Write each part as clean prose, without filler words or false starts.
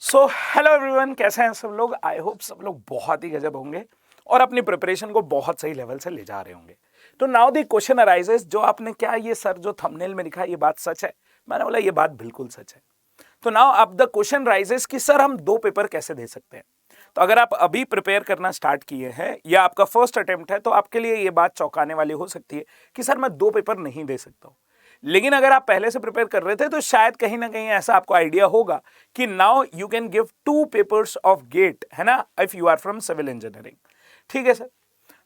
So hello everyone, कैसे हैं सब लोग। आई होप सब लोग बहुत ही गजब होंगे और अपनी प्रिपरेशन को बहुत सही लेवल से ले जा रहे होंगे। तो नाउ द क्वेश्चन अराइजेस, जो आपने क्या ये सर जो थंबनेल में लिखा ये बात सच है? मैंने बोला ये बात बिल्कुल सच है। तो नाउ अब द क्वेश्चन राइजेस कि सर हम 2 पेपर कैसे दे सकते हैं। तो अगर आप अभी प्रिपेयर करना स्टार्ट किए हैं या आपका फर्स्ट अटेम्प्ट है तो आपके लिए ये बात चौंकाने वाली हो सकती है कि सर मैं 2 पेपर नहीं दे सकता हूं। लेकिन अगर आप पहले से प्रिपेयर कर रहे थे तो शायद कहीं ना कहीं ऐसा आपको आइडिया होगा कि now you can give 2 papers of GATE, है ना, if you are from civil engineering. ठीक है सर।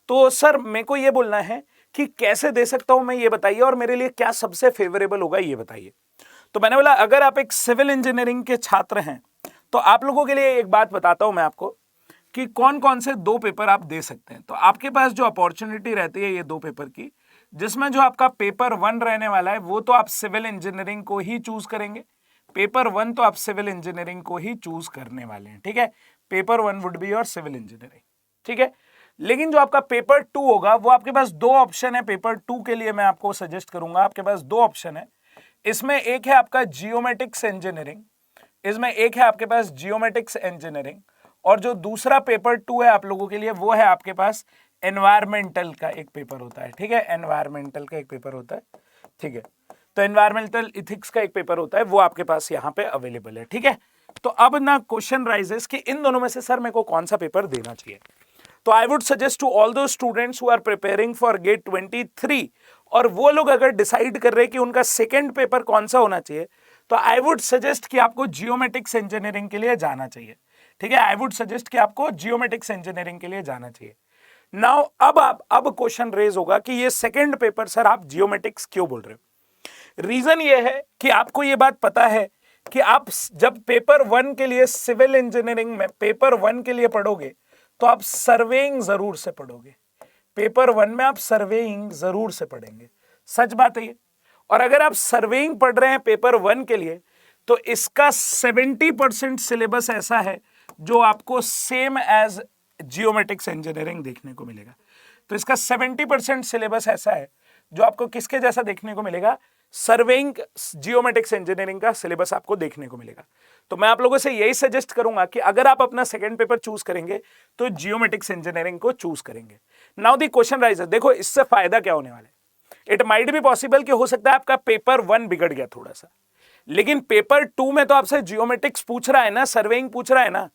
तो सर मेरे को ये बोलना है कि कैसे दे सकता हूं मैं, ये बताइए, और मेरे लिए क्या सबसे फेवरेबल होगा ये बताइए। तो मैंने बोला अगर आप एक सिविल इंजीनियरिंग के छात्र हैं तो आप लोगों के लिए एक बात बताता हूं मैं आपको कि कौन कौन से 2 पेपर आप दे सकते हैं। तो आपके पास जो अपॉर्चुनिटी रहती है ये 2 पेपर की, जिसमें जो आपका पेपर 1 रहने वाला है वो तो आप सिविल इंजीनियरिंग को ही चूज करेंगे। पेपर 1 तो आप सिविल इंजीनियरिंग को ही चूज करने वाले हैं। ठीक है, paper 1 would be your civil engineering. ठीक है, लेकिन जो आपका पेपर 2 होगा वो आपके पास 2 ऑप्शन है। पेपर 2 के लिए मैं आपको सजेस्ट करूंगा, आपके पास 2 ऑप्शन है। इसमें एक है आपका जियोमेटिक्स इंजीनियरिंग, इसमें एक है आपके पास जियोमेटिक्स इंजीनियरिंग, और जो दूसरा पेपर 2 है आप लोगों के लिए वो है आपके पास एनवायरमेंटल का एक पेपर होता है। ठीक है, एनवायरमेंटल का एक पेपर होता है। ठीक है, तो एनवायरमेंटल इथिक्स का एक पेपर होता है, वो आपके पास यहाँ पे अवेलेबल है। ठीक है, तो अब ना क्वेश्चन राइजेस कि इन दोनों में से सर मेरे को कौन सा पेपर देना चाहिए। तो I would suggest to all those students who are preparing for GATE 23, और वो लोग अगर डिसाइड कर रहे हैं कि उनका सेकेंड पेपर कौन सा होना चाहिए, तो आई वुड सजेस्ट कि आपको जियोमेटिक्स इंजीनियरिंग के लिए जाना चाहिए। ठीक है, आई वुड सजेस्ट कि आपको जियोमेटिक्स इंजीनियरिंग के लिए जाना चाहिए। नाउ अब क्वेश्चन रेज होगा कि ये सेकंड पेपर सर आप जियोमेटिक्स क्यों बोल रहे हो। रीजन ये है कि आपको ये बात पता है कि आप जब पेपर 1 के लिए सिविल इंजीनियरिंग में पेपर 1 के लिए पढ़ोगे तो आप सर्वेइंग जरूर से पढ़ोगे। पेपर 1 में आप सर्वेइंग जरूर से पढ़ेंगे, सच बात है ये। और अगर आप सर्वेइंग पढ़ रहे हैं पेपर 1 के लिए तो इसका 70% सिलेबस ऐसा है जो आपको सेम एज जियोमेटिक्स इंजीनियरिंग देखने को मिलेगा। तो इसका 70% सिलेबस ऐसा है जो आपको किसके जैसा देखने को मिलेगा, सर्वेइंग जियोमेटिक्स इंजीनियरिंग का सिलेबस आपको देखने को मिलेगा। तो मैं आप लोगों से यही सजेस्ट करूंगा कि अगर आप अपना सेकंड पेपर चूज करेंगे तो जियोमेटिक्स इंजीनियरिंग को चूज करेंगे। नाउ द क्वेश्चन राइज, देखो इससे फायदा क्या होने वाला है। इट माइट बी पॉसिबल कि हो सकता है आपका पेपर 1 बिगड़ गया थोड़ा सा, लेकिन पेपर 2 में तो आपसे जियोमेट्रिक्स पूछ रहा है ना, सर्वेइंग पूछ रहा है ना,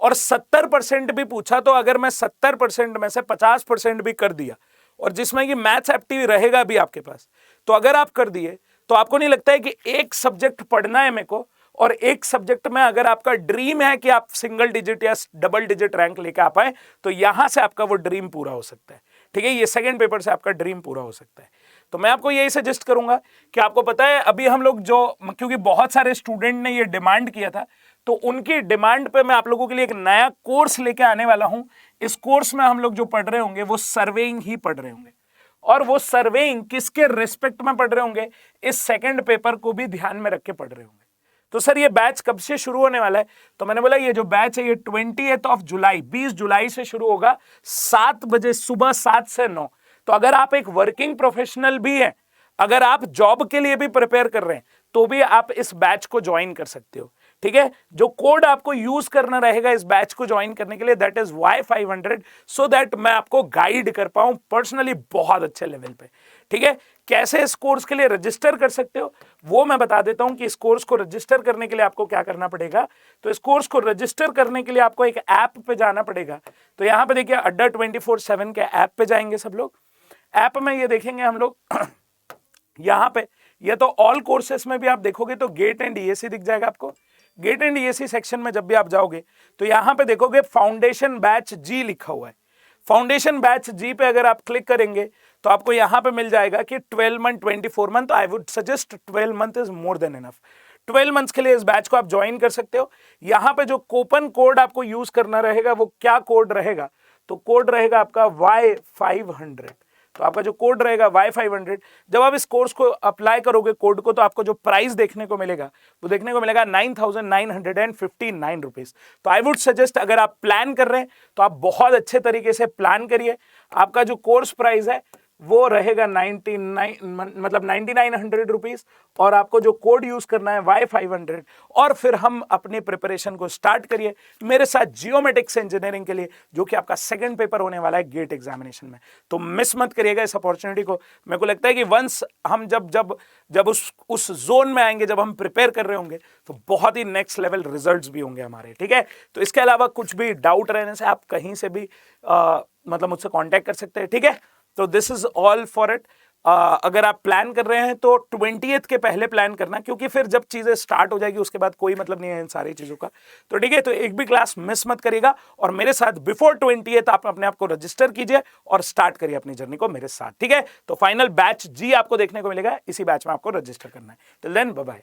और 70% भी पूछा तो अगर मैं 70% में से 50% भी कर दिया, और जिसमें कि मैथ्स एप्टी रहेगा भी आपके पास, तो अगर आप कर दिए तो आपको नहीं लगता है कि एक सब्जेक्ट पढ़ना है मेरे को, और एक सब्जेक्ट में अगर आपका ड्रीम है कि आप सिंगल डिजिट या डबल डिजिट रैंक लेके आ पाए तो यहां से आपका वो ड्रीम पूरा हो सकता है। ठीक है, ये सेकंड पेपर से आपका ड्रीम पूरा हो सकता है। तो मैं आपको यही सजेस्ट करूंगा कि आपको पता है अभी हम लोग जो, क्योंकि बहुत सारे स्टूडेंट ने ये डिमांड किया था, तो उनकी डिमांड पे मैं आप लोगों के लिए एक नया कोर्स लेके आने वाला हूं। इस कोर्स में हम लोग जो पढ़ रहे होंगे वो सर्वेइंग ही पढ़ रहे होंगे, और वो सर्वेइंग किसके रेस्पेक्ट में पढ़ रहे होंगे, इस सेकंड पेपर को भी ध्यान में रख के पढ़ रहे होंगे। तो सर ये बैच कब से शुरू होने वाला है, तो मैंने बोला ये जो बैच है ये 20 जुलाई 20 जुलाई से शुरू होगा, 7 बजे सुबह, 7 से 9। तो अगर आप एक वर्किंग प्रोफेशनल भी हैं, अगर आप जॉब के लिए भी प्रिपेयर कर रहे हैं तो भी आप इस बैच को ज्वाइन कर सकते हो। ठीक है, जो कोड आपको यूज करना रहेगा इस बैच को ज्वाइन करने के लिए, that is Y500, so that मैं आपको गाइड कर पाऊं पर्सनली बहुत अच्छे लेवल पे। ठीक है, कैसे इस कोर्स के लिए रजिस्टर कर सकते हो वो मैं बता देता हूं कि इस कोर्स को रजिस्टर करने के लिए आपको क्या करना पड़ेगा। तो इस कोर्स को रजिस्टर करने के लिए आपको एक ऐप पे जाना पड़ेगा। तो यहां पे देखिए अड्डा 24/7 के ऐप पे जाएंगे सब लोग। ऐप में ये देखेंगे हम लोग यहां पे, ये तो ऑल कोर्सेस में भी आप देखोगे तो गेट एंड ईएसी दिख जाएगा आपको। गेट एंड ईएसी सेक्शन में जब भी आप जाओगे तो यहां पे देखोगे फाउंडेशन बैच जी लिखा हुआ है। फाउंडेशन बैच जी पे अगर आप क्लिक करेंगे तो आपको यहां पे मिल जाएगा कि 12 month 24 month. I would suggest 12 month is more than enough. 12 months के लिए इस बैच को आप ज्वाइन कर सकते हो। यहां पे जो कूपन कोड आपको यूज करना रहेगा वो क्या कोड रहेगा, तो कोड रहेगा आपका Y500। तो आपका जो कोड रहेगा Y500, जब आप इस कोर्स को अप्लाई करोगे कोड को, तो आपको जो प्राइस देखने को मिलेगा वो देखने को मिलेगा 9,959 रुपीज। तो आई वुड सजेस्ट अगर आप प्लान कर रहे हैं तो आप बहुत अच्छे तरीके से प्लान करिए। आपका जो कोर्स प्राइस है वो रहेगा 99 मतलब 9900 रुपीज, और आपको जो कोड यूज करना है Y500, और फिर हम अपनी प्रिपरेशन को स्टार्ट करिए मेरे साथ जियोमेट्रिक्स इंजीनियरिंग के लिए, जो कि आपका सेकंड पेपर होने वाला है गेट एग्जामिनेशन में। तो मिस मत करिएगा इस अपॉर्चुनिटी को। मेरे को लगता है कि वंस हम जब उस जोन में आएंगे, जब हम प्रिपेयर कर रहे होंगे, तो बहुत ही नेक्स्ट लेवल रिजल्ट्स भी होंगे हमारे, ठीक है। तो इसके अलावा कुछ भी डाउट रहने से आप कहीं से भी मतलब मुझसे कांटेक्ट कर सकते हैं, ठीक है। तो this is all for it. अगर आप प्लान कर रहे हैं तो 20th के पहले प्लान करना, क्योंकि फिर जब चीजें स्टार्ट हो जाएगी उसके बाद कोई मतलब नहीं है इन सारी चीजों का। तो ठीक है, तो एक भी क्लास मिस मत करिएगा, और मेरे साथ बिफोर 20th आप अपने आप को रजिस्टर कीजिए और स्टार्ट करिए अपनी जर्नी को मेरे साथ, ठीक है। तो फाइनल बैच जी आपको देखने को मिलेगा, इसी बैच में आपको रजिस्टर करना है। Till then bye bye.